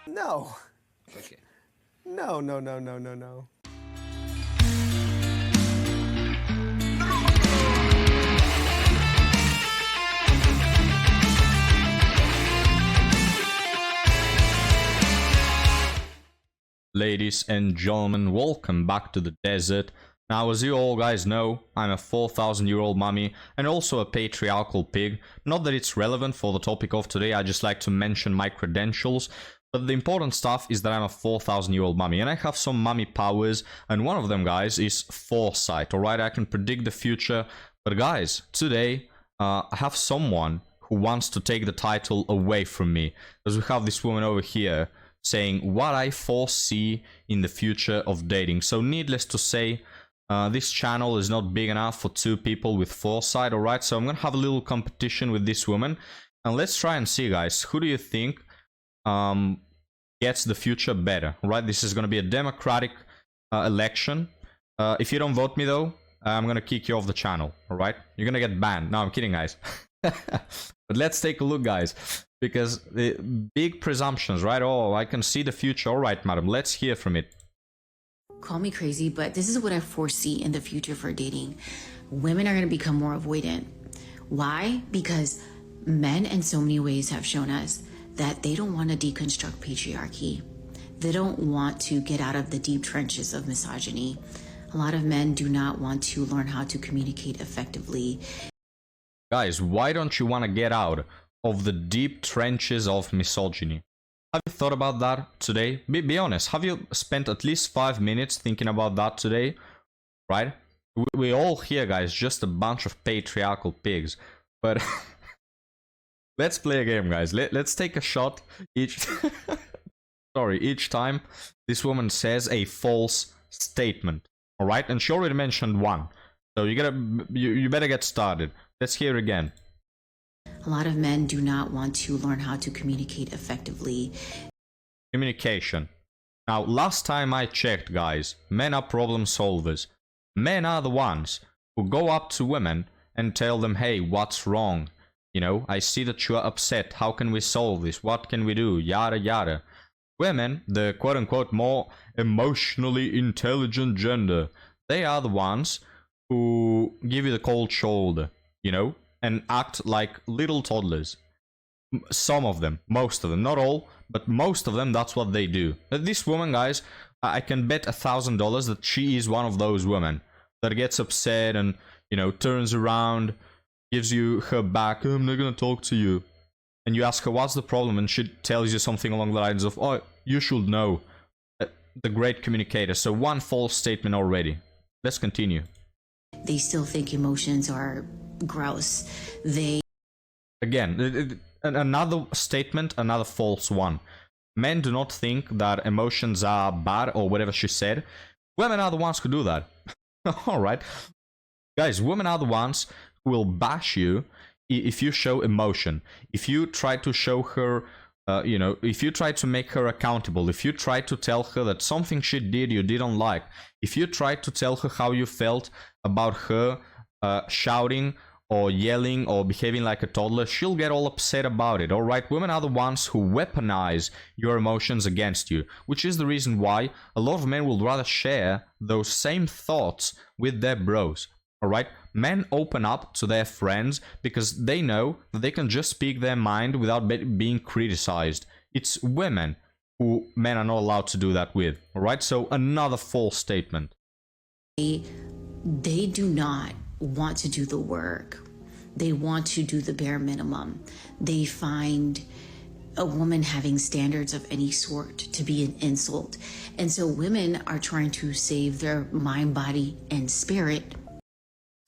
No. Okay. No, no, no, no, no, no. Ladies and gentlemen, welcome back to the desert. Now, as you all guys know, I'm a 4,000-year-old mummy and also a patriarchal pig. Not that it's relevant for the topic of today, I just like to mention my credentials. But the important stuff is that I'm a 4,000-year-old mummy and I have some mummy powers, and one of them, guys, is foresight. Alright, I can predict the future. But guys, today I have someone who wants to take the title away from me, because we have this woman over here saying what I foresee in the future of dating. So needless to say, this channel is not big enough for two people with foresight, alright? So I'm gonna have a little competition with this woman. And let's try and see, guys, who do you think gets the future better, right? This is gonna be a democratic election. If you don't vote me, though, I'm gonna kick you off the channel, alright? You're gonna get banned. No, I'm kidding, guys. But let's take a look, guys. Because the big presumptions, right? Oh, I can see the future. All right, madam, let's hear from it. Call me crazy, but this is what I foresee in the future for dating. Women are going to become more avoidant. Why? Because men in so many ways have shown us that they don't want to deconstruct patriarchy. They don't want to get out of the deep trenches of misogyny. A lot of men do not want to learn how to communicate effectively. Guys, why don't you want to get out of the deep trenches of misogyny? Have you thought about that today? Be honest, have you spent at least 5 minutes thinking about that today? Right? We all here, guys, just a bunch of patriarchal pigs. But let's play a game, guys. Let's take a shot each each time this woman says a false statement. Alright? And she already mentioned one. So you better get started. Let's hear again. A lot of men do not want to learn how to communicate effectively. Communication. Now, last time I checked, guys, men are problem solvers. Men are the ones who go up to women and tell them, hey, what's wrong? You know, I see that you are upset. How can we solve this? What can we do? Yada, yada. Women, the quote-unquote more emotionally intelligent gender, they are the ones who give you the cold shoulder, you know, and act like little toddlers. Some of them, most of them, not all, but most of them, that's what they do. This woman, guys, I can bet $1,000 that she is one of those women that gets upset and, you know, turns around, gives you her back, I'm not gonna talk to you. And you ask her, what's the problem? And she tells you something along the lines of, oh, you should know. The great communicator. So one false statement already. Let's continue. They still think emotions are gross. Again, another statement, another false one. Men do not think that emotions are bad or whatever she said. Women are the ones who do that. Alright. Guys, women are the ones who will bash you if you show emotion. If you try to show her, you know, if you try to make her accountable, if you try to tell her that something she did you didn't like, if you try to tell her how you felt about her shouting or yelling or behaving like a toddler, she'll get all upset about it, alright? Women are the ones who weaponize your emotions against you, which is the reason why a lot of men will rather share those same thoughts with their bros, alright? Men open up to their friends because they know that they can just speak their mind without being criticized. It's women who men are not allowed to do that with, alright? So another false statement. They do not want to do the work. They want to do the bare minimum. They find a woman having standards of any sort to be an insult. And so women are trying to save their mind, body, and spirit.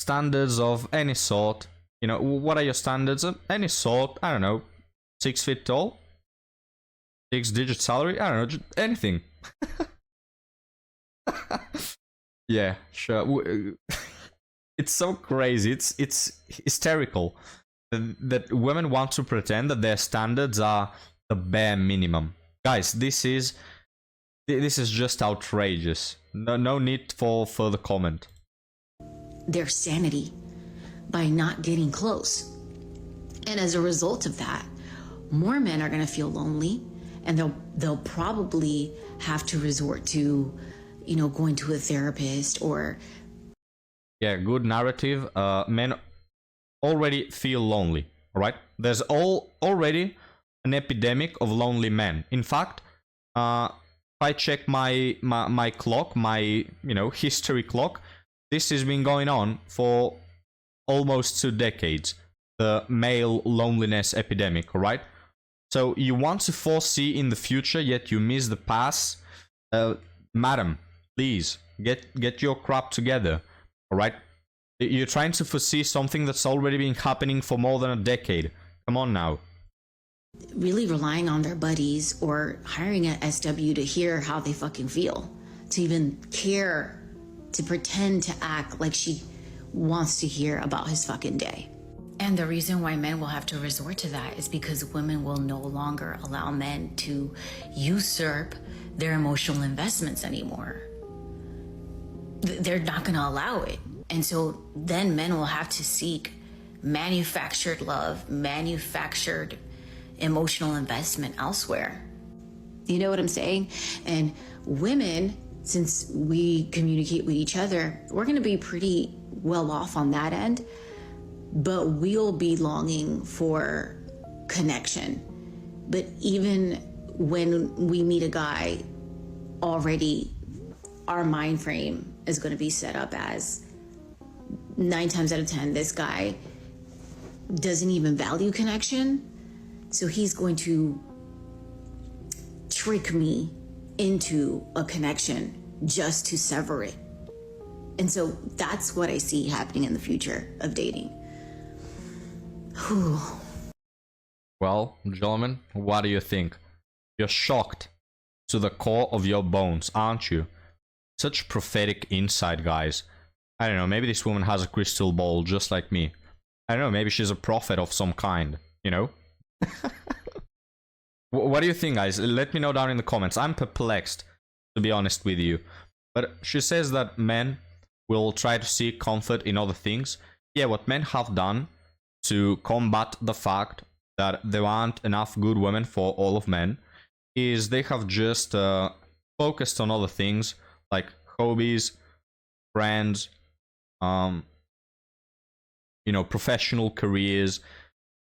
Standards of any sort. You know, what are your standards of any sort? I don't know. 6 feet tall? 6-digit salary? I don't know. Just anything. Yeah, sure. It's so crazy. It's hysterical that women want to pretend that their standards are the bare minimum. Guys, this is just outrageous. No need for further comment. Their sanity by not getting close. And as a result of that, more men are going to feel lonely and they'll probably have to resort to, going to a therapist or. Yeah, good narrative. Men already feel lonely, all right? There's already an epidemic of lonely men. In fact, if I check my clock, my history clock, this has been going on for almost 2 decades. The male loneliness epidemic, all right? So you want to foresee in the future, yet you miss the past. Madam, please get your crap together, all right? You're trying to foresee something that's already been happening for more than a decade. Come on now. Really relying on their buddies or hiring an SW to hear how they fucking feel, to even care, to pretend to act like she wants to hear about his fucking day. And the reason why men will have to resort to that is because women will no longer allow men to usurp their emotional investments anymore. They're not going to allow it. And so then men will have to seek manufactured love, manufactured emotional investment elsewhere. You know what I'm saying? And women, since we communicate with each other, we're going to be pretty well off on that end, but we'll be longing for connection. But even when we meet a guy, already our mind frame is going to be set up as 9 times out of 10, this guy doesn't even value connection. So he's going to trick me into a connection just to sever it. And so that's what I see happening in the future of dating. Whew. Well, gentlemen, what do you think? You're shocked to the core of your bones, aren't you? Such prophetic insight, guys. I don't know, maybe this woman has a crystal ball just like me. I don't know, maybe she's a prophet of some kind, you know? What do you think, guys? Let me know down in the comments. I'm perplexed, to be honest with you. But she says that men will try to seek comfort in other things. Yeah, what men have done to combat the fact that there aren't enough good women for all of men is they have just focused on other things like hobbies, friends, professional careers.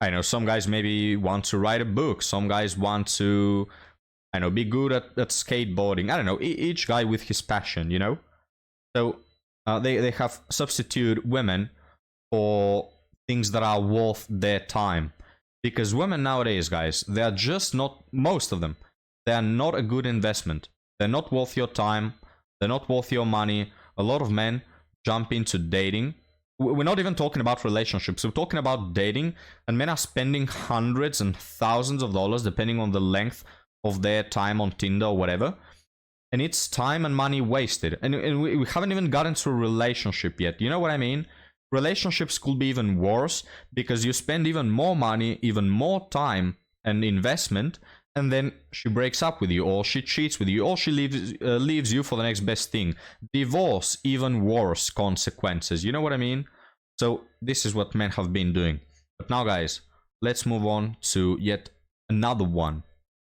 I know some guys maybe want to write a book. Some guys want to, be good at skateboarding. I don't know, each guy with his passion, you know? So they have substituted women for things that are worth their time. Because women nowadays, guys, they are just not, most of them, they are not a good investment. They're not worth your time. They're not worth your money. A lot of men jump into dating. We're not even talking about relationships. We're talking about dating, and men are spending hundreds and thousands of dollars depending on the length of their time on Tinder or whatever. And it's time and money wasted. And we haven't even gotten to a relationship yet. You know what I mean? Relationships could be even worse because you spend even more money, even more time and investment, and then she breaks up with you, or she cheats with you, or she leaves you for the next best thing. Divorce, even worse consequences. You know what I mean? So this is what men have been doing. But now, guys, let's move on to yet another one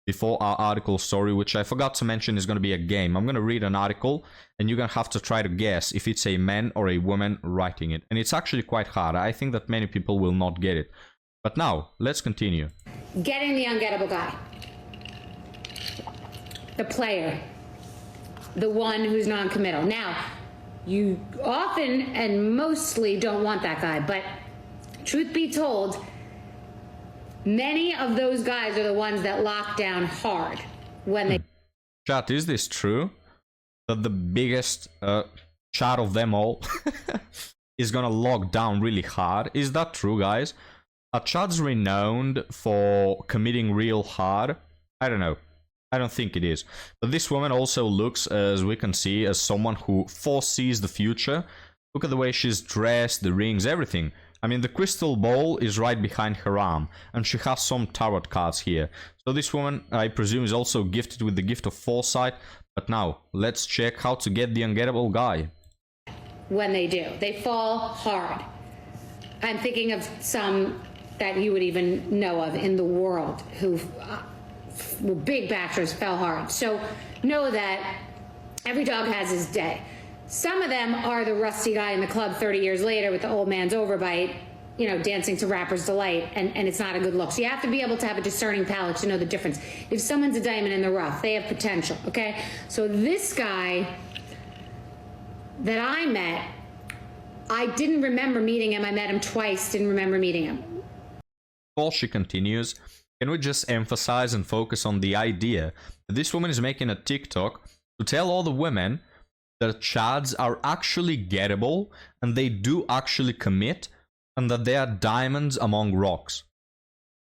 before our article story, which I forgot to mention is going to be a game. I'm going to read an article, and you're going to have to try to guess if it's a man or a woman writing it. And it's actually quite hard. I think that many people will not get it. But now, let's continue. Getting the ungettable guy. The player. The one who's non-committal. Now, you often and mostly don't want that guy, but truth be told, many of those guys are the ones that lock down hard when they... Chat, is this true? That the biggest chat of them all is gonna lock down really hard? Is that true, guys? Are chats renowned for committing real hard? I don't know. I don't think it is. But this woman also looks, as we can see, as someone who foresees the future. Look at the way she's dressed, the rings, everything. I mean, the crystal ball is right behind her arm, and she has some tarot cards here. So this woman, I presume, is also gifted with the gift of foresight. But now, let's check how to get the ungettable guy. When they do, they fall hard. I'm thinking of some that you would even know of in the world who were big bachelors, fell hard. So know that every dog has his day. Some of them are the rusty guy in the club 30 years later with the old man's overbite, you know, dancing to rapper's delight, and it's not a good look. So you have to be able to have a discerning palate to know the difference. If someone's a diamond in the rough, they have potential, okay? So this guy that I met, I didn't remember meeting him. I met him twice, didn't remember meeting him. Before she continues, can we just emphasize and focus on the idea that this woman is making a TikTok to tell all the women that chads are actually gettable and they do actually commit and that they are diamonds among rocks.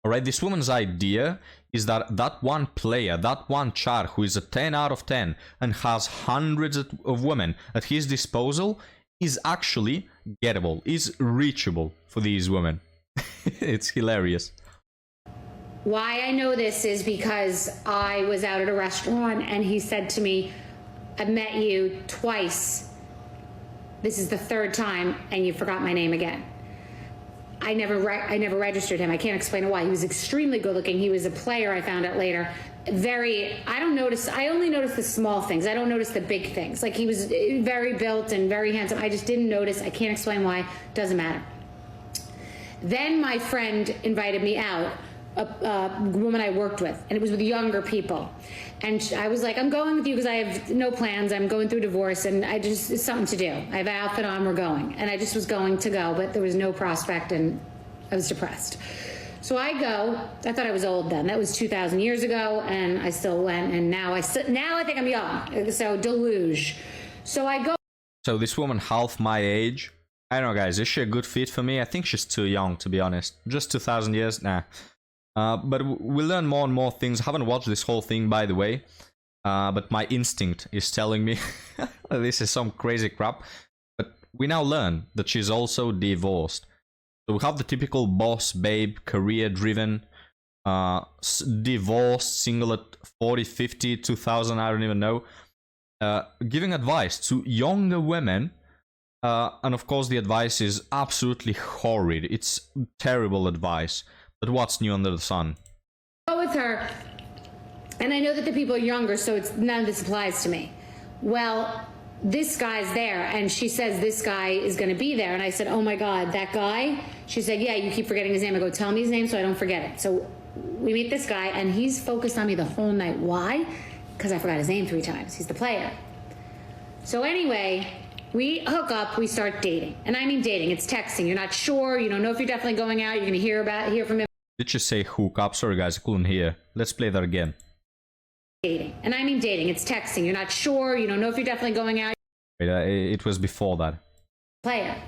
Alright, this woman's idea is that that one player, that one chad who is a 10 out of 10 and has hundreds of women at his disposal is actually gettable, is reachable for these women. It's hilarious. Why I know this is because I was out at a restaurant and he said to me, I've met you twice. This is the third time and you forgot my name again. I never registered him. I can't explain why. He was extremely good looking. He was a player, I found out later. I only notice the small things. I don't notice the big things. Like, he was very built and very handsome. I just didn't notice. I can't explain why. Doesn't matter. Then my friend invited me out, a woman I worked with, and it was with younger people. And I was like, I'm going with you because I have no plans. I'm going through divorce and it's something to do. I have an outfit on, we're going. And I just was going to go, but there was no prospect and I was depressed. So I go. I thought I was old then. That was 2,000 years ago, and I still went. And now I think I'm young. So deluge. So I go. So this woman half my age. I don't know, guys. Is she a good fit for me? I think she's too young, to be honest. Just 2,000 years? Nah. But we'll learn more and more things. I haven't watched this whole thing, by the way. But my instinct is telling me this is some crazy crap. But we now learn that she's also divorced. So we have the typical boss babe, career-driven, divorced, single at 40, 50, 2,000, I don't even know, giving advice to younger women. And of course, the advice is absolutely horrid. It's terrible advice. But what's new under the sun? Go with her, and I know that the people are younger, so none of this applies to me. Well, this guy's there, and she says this guy is going to be there, and I said, oh my God, that guy? She said, yeah, you keep forgetting his name. I go, tell me his name so I don't forget it. So we meet this guy, and he's focused on me the whole night. Why? Because I forgot his name 3 times. He's the player. So anyway, we hook up, we start dating. And I mean dating, it's texting. You're not sure, you don't know if you're definitely going out, you're going to hear from him. Did you say hook up? Sorry guys, I couldn't hear. Let's play that again. Dating. And I mean dating, it's texting. You're not sure, you don't know if you're definitely going out. Wait, it was before that. Player.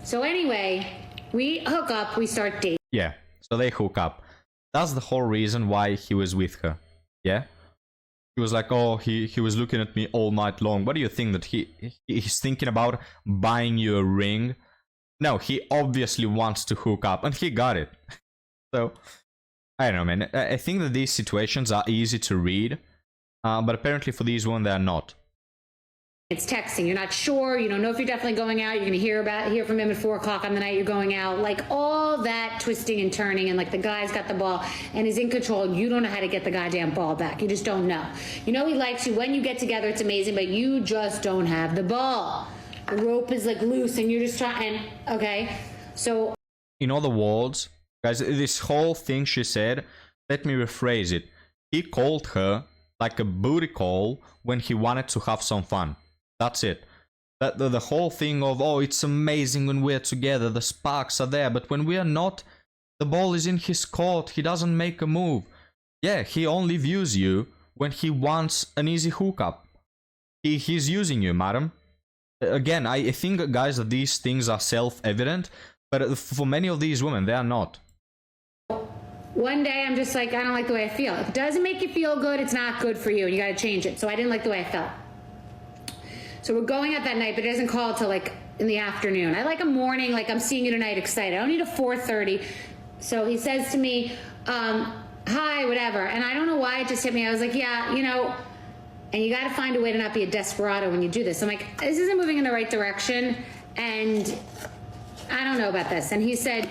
So anyway, we hook up, we start dating. Yeah, so they hook up. That's the whole reason why he was with her. Yeah? He was like, oh, he was looking at me all night long. What do you think, that he's thinking about buying you a ring? No, he obviously wants to hook up, and he got it. So, I don't know, man. I think that these situations are easy to read, but apparently for these ones, they're not. It's texting. You're not sure. You don't know if you're definitely going out. You're going to hear from him at 4 o'clock on the night you're going out. Like, all that twisting and turning, and like the guy's got the ball and is in control. You don't know how to get the goddamn ball back. You just don't know. You know he likes you. When you get together, it's amazing, but you just don't have the ball. The rope is like loose and you're just trying. Okay, so in other words, guys, this whole thing she said, let me rephrase it. He called her like a booty call when he wanted to have some fun. That's it. The whole thing of, oh, it's amazing when we're together, the sparks are there, but when we are not, the ball is in his court, he doesn't make a move. Yeah, he only views you when he wants an easy hookup. He's using you, madam. Again, I think, guys, that these things are self-evident, but for many of these women, they are not. one day I'm just like, I don't like the way I feel. If it doesn't make you feel good, it's not good for you, and you got to change it. So I didn't like the way I felt. So we're going out that night, but it doesn't call till like in the afternoon. I like a morning, like I'm seeing you tonight, excited. I don't need a 4:30. So he says to me, hi, whatever. And I don't know why it just hit me. I was like, yeah, you know, and you got to find a way to not be a desperado when you do this. I'm like, this isn't moving in the right direction, and I don't know about this. And he said,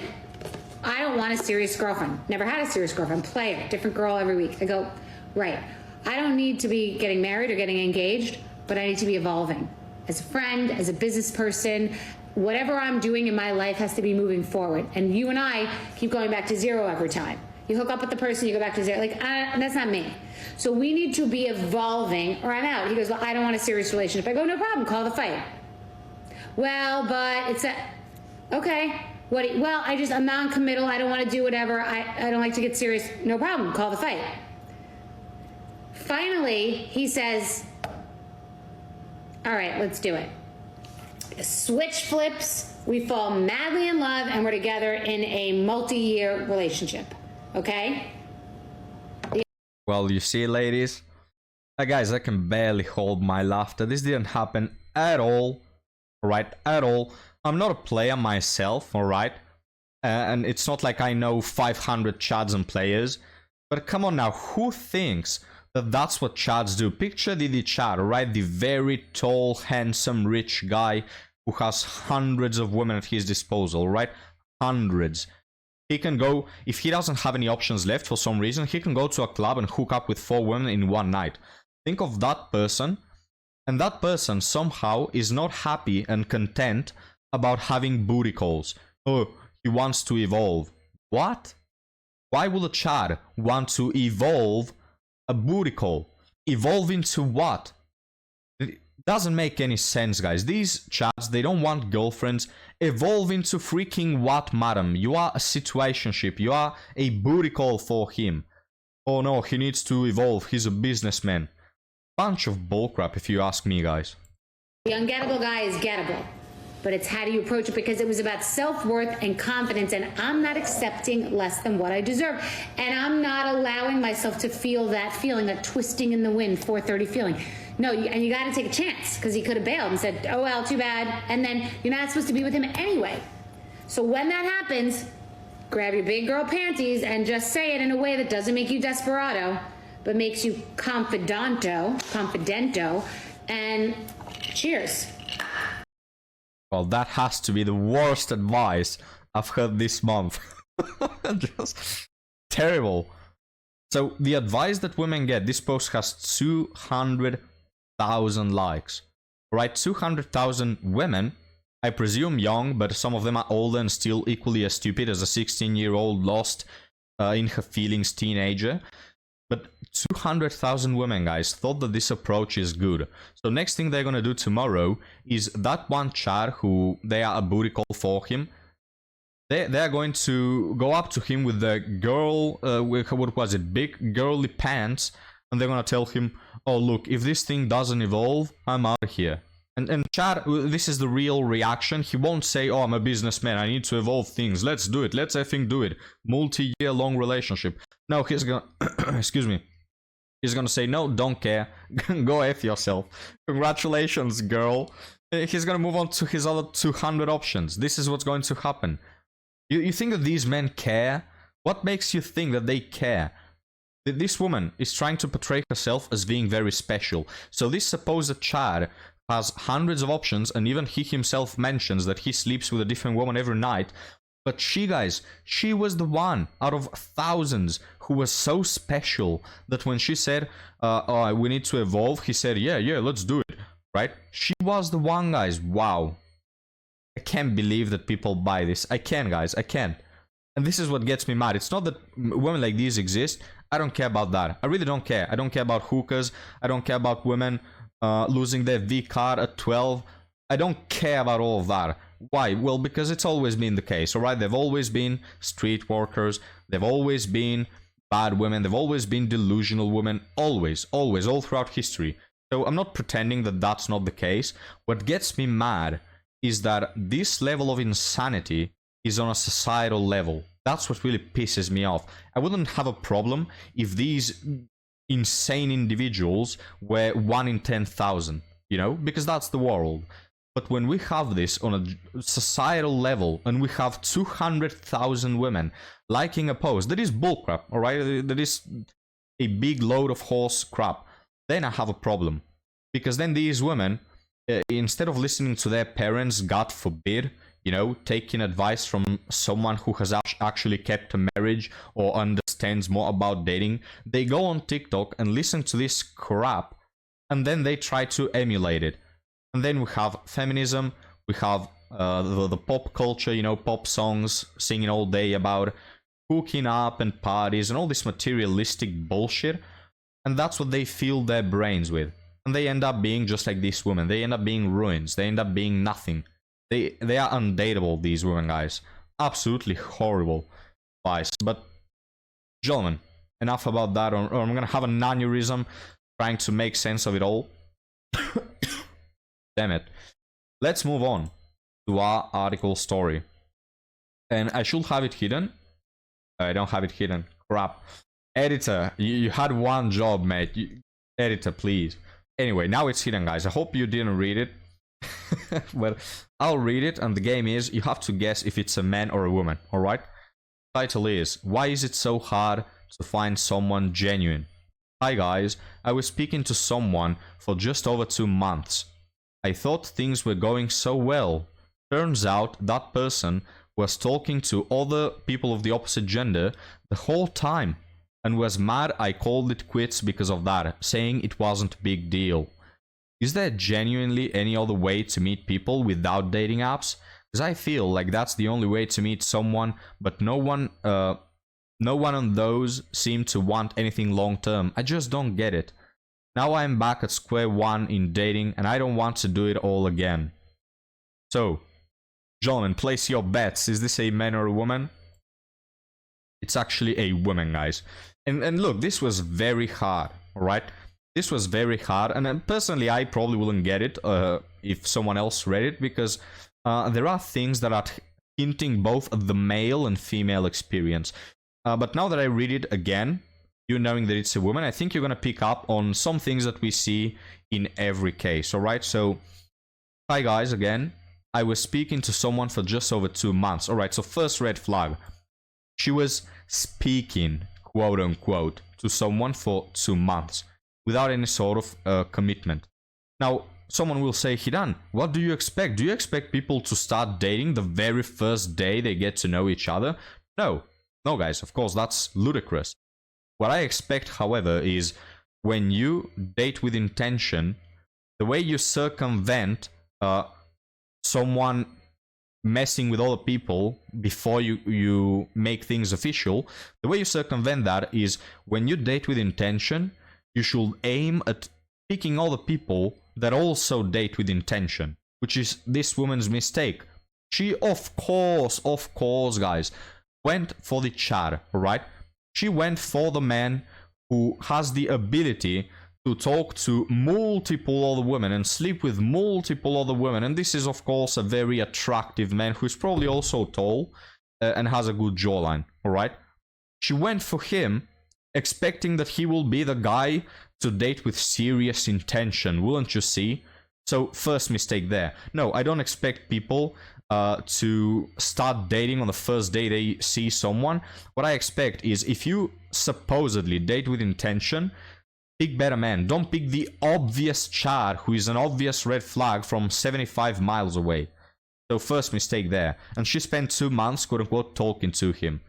I don't want a serious girlfriend. Never had a serious girlfriend. Player, different girl every week. I go, right. I don't need to be getting married or getting engaged, but I need to be evolving. As a friend, as a business person, whatever I'm doing in my life has to be moving forward. And you and I keep going back to zero every time. You hook up with the person, you go back to zero. Like, that's not me. So we need to be evolving or I'm out. He goes, well, I don't want a serious relationship. I go, no problem, call the fight. Well, but it's a, okay. Well, I'm non-committal. I don't want to do whatever. I don't like to get serious. No problem, call the fight. Finally, he says, all right, let's do it. Switch flips, we fall madly in love, and we're together in a multi-year relationship. Okay? Well, you see, ladies, guys, I can barely hold my laughter. This didn't happen at all, right? At all. I'm not a player myself, all right? And it's not like I know 500 chads and players. But come on now, who thinks that that's what chads do? Picture the chad, right? The very tall, handsome, rich guy who has hundreds of women at his disposal, right? Hundreds. He can go, if he doesn't have any options left for some reason, he can go to a club and hook up with 4 women in one night. Think of that person, and that person somehow is not happy and content about having booty calls. Oh, he wants to evolve. What? Why would a chad want to evolve a booty call? Evolve into what? It doesn't make any sense, guys. These chads, they don't want girlfriends. Evolve into freaking what, madam? You are a situationship. You are a booty call for him. Oh no, he needs to evolve. He's a businessman. Bunch of bullcrap, if you ask me, guys. The ungettable guy is gettable. But it's how do you approach it, because it was about self-worth and confidence, and I'm not accepting less than what I deserve. And I'm not allowing myself to feel that feeling, that twisting in the wind, 4:30 feeling. No, and you got to take a chance, because he could have bailed and said, oh, well, too bad. And then you're not supposed to be with him anyway. So when that happens, grab your big girl panties and just say it in a way that doesn't make you desperado, but makes you confidento, and cheers. Well, that has to be the worst advice I've heard this month. Just terrible. So, the advice that women get, this post has 200,000 likes. Right, 200,000 women, I presume young, but some of them are older and still equally as stupid as a 16-year-old lost in her feelings teenager. But 200,000 women, guys, thought that this approach is good. So next thing they're gonna do tomorrow is that one chad who they are a booty call for him. They're going to go up to him with the girl, what was it, big girly pants, and they're gonna tell him, oh look, if this thing doesn't evolve, I'm out of here. And Chad, this is the real reaction. He won't say, oh, I'm a businessman, I need to evolve things, let's do it, let's effing do it. Multi-year long relationship. No, he's gonna, excuse me. He's gonna say, no, don't care, go F yourself. Congratulations, girl. He's gonna move on to his other 200 options. This is what's going to happen. You think that these men care? What makes you think that they care? This woman is trying to portray herself as being very special. So this supposed Chad has hundreds of options, and even he himself mentions that he sleeps with a different woman every night. But she, guys, she was the one out of thousands who was so special that when she said, oh, we need to evolve, he said, yeah, let's do it, right? She was the one, guys. Wow. I can't believe that people buy this. I can, guys, I can. And this is what gets me mad. It's not that women like these exist. I don't care about that. I really don't care. I don't care about hookers. I don't care about women losing their V card at 12. I don't care about all of that. Why? Well, because it's always been the case, alright? They've always been street workers. They've always been bad women. They've always been delusional women. Always, always, all throughout history. So I'm not pretending that that's not the case. What gets me mad is that this level of insanity is on a societal level. That's what really pisses me off. I wouldn't have a problem if these insane individuals were 1 in 10,000, you know, because that's the world. But when we have this on a societal level, and we have 200,000 women liking a post, that is bullcrap, alright? That is a big load of horse crap. Then I have a problem. Because then these women, instead of listening to their parents, God forbid, you know, taking advice from someone who has actually kept a marriage or understands more about dating. They go on TikTok and listen to this crap, and then they try to emulate it. And then we have feminism, we have the pop culture, you know, pop songs singing all day about hooking up and parties and all this materialistic bullshit. And that's what they fill their brains with. And they end up being just like these women. They end up being ruins. They end up being nothing. They are undateable, these women, guys. Absolutely horrible advice. But, gentlemen, enough about that, or I'm gonna have an aneurysm trying to make sense of it all. Damn it. Let's move on to our article story. And I should have it hidden. I don't have it hidden. Crap. Editor, you had one job, mate. Editor, please. Anyway, now it's hidden, guys. I hope you didn't read it. Well, I'll read it, and the game is you have to guess if it's a man or a woman, alright? Title is, why is it so hard to find someone genuine? Hi guys, I was speaking to someone for just over 2 months. I thought things were going so well. Turns out that person was talking to other people of the opposite gender the whole time, and was mad I called it quits because of that, saying it wasn't a big deal. Is there genuinely any other way to meet people without dating apps? Because I feel like that's the only way to meet someone, but no one on those seem to want anything long term. I just don't get it. Now I'm back at square one in dating, and I don't want to do it all again. So, gentlemen, place your bets. Is this a man or a woman? It's actually a woman, guys. And look, this was very hard, alright? This was very hard, and personally I probably wouldn't get it if someone else read it, because there are things that are hinting both at the male and female experience. But now that I read it again, you knowing that it's a woman, I think you're gonna pick up on some things that we see in every case, alright? So, hi guys, again. I was speaking to someone for just over 2 months. Alright, so first red flag. She was speaking, quote unquote, to someone for 2 months without any sort of commitment. Now, someone will say, Hidan, what do you expect? Do you expect people to start dating the very first day they get to know each other? No. No, guys, of course, that's ludicrous. What I expect, however, is when you date with intention, the way you circumvent someone messing with other people before you make things official, the way you circumvent that is when you date with intention, you should aim at picking other people that also date with intention, which is this woman's mistake. She, of course, guys, went for the chat, alright? She went for the man who has the ability to talk to multiple other women and sleep with multiple other women. And this is, of course, a very attractive man who's probably also tall and has a good jawline, alright? She went for him expecting that he will be the guy to date with serious intention, wouldn't you see? So, first mistake there. No, I don't expect people to start dating on the first day they see someone. What I expect is if you supposedly date with intention, pick better men. Don't pick the obvious Chad who is an obvious red flag from 75 miles away. So first mistake there. And she spent 2 months, quote unquote, talking to him.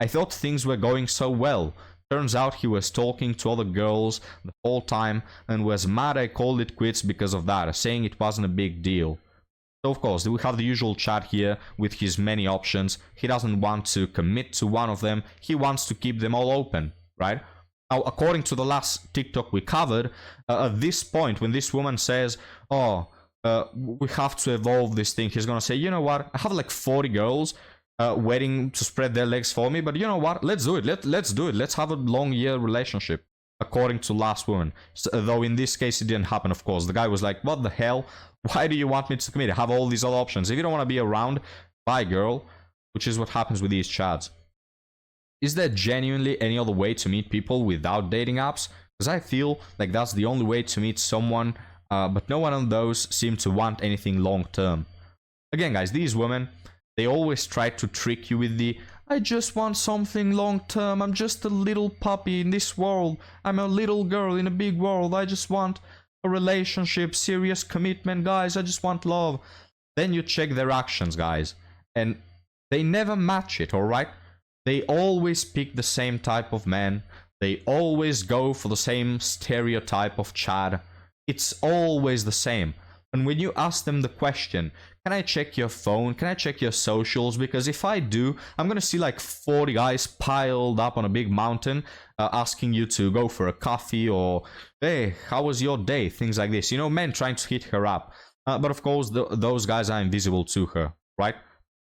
I thought things were going so well. Turns out he was talking to other girls the whole time and was mad I called it quits because of that, saying it wasn't a big deal. So of course, we have the usual Chad here with his many options. He doesn't want to commit to one of them. He wants to keep them all open, right? Now, according to the last TikTok we covered, at this point, when this woman says, oh, we have to evolve this thing, he's gonna say, you know what, I have like 40 girls waiting to spread their legs for me, but you know what, let's do it, let's do it, let's have a long year relationship, according to last woman. So, though in this case it didn't happen, of course. The guy was like, what the hell, why do you want me to commit? I have all these other options. If you don't want to be around, bye girl, which is what happens with these chads. Is there genuinely any other way to meet people without dating apps? Because I feel like that's the only way to meet someone, but no one on those seem to want anything long term. Again, guys, these women, they always try to trick you with the, I just want something long term, I'm just a little puppy in this world, I'm a little girl in a big world, I just want a relationship, serious commitment, guys, I just want love. then you check their actions, guys, and they never match it, alright? They always pick the same type of man. They always go for the same stereotype of Chad. It's always the same. And when you ask them the question, can I check your phone? Can I check your socials? Because if I do, I'm gonna see like 40 guys piled up on a big mountain asking you to go for a coffee or, hey, how was your day? Things like this. You know, men trying to hit her up. But of course, those guys are invisible to her, right?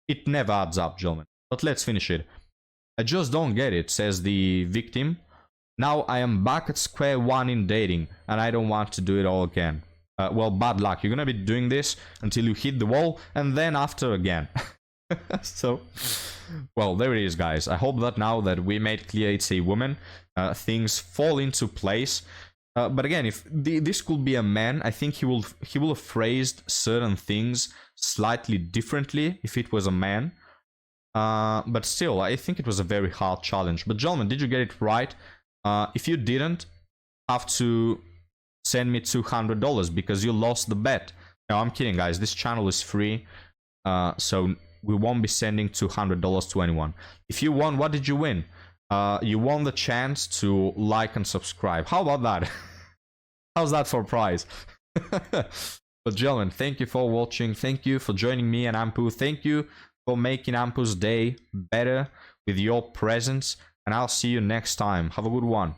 It never adds up, gentlemen. But let's finish it. I just don't get it, says the victim. Now I am back at square one in dating, and I don't want to do it all again. Well, bad luck. You're gonna be doing this until you hit the wall, and then after again. So, well, there it is, guys. I hope that now that we made clear it's a woman, things fall into place. But again, if this could be a man, I think he will have phrased certain things slightly differently if it was a man. But still, I think it was a very hard challenge. But gentlemen, did you get it right? If you didn't, have to send me $200 because you lost the bet. No, I'm kidding, guys. This channel is free, so we won't be sending $200 to anyone. If you won, what did you win? You won the chance to like and subscribe. How about that? How's that for a prize? But gentlemen, thank you for watching. Thank you for joining me and Ampu. Thank you for making Ampu's day better with your presence. And I'll see you next time. Have a good one.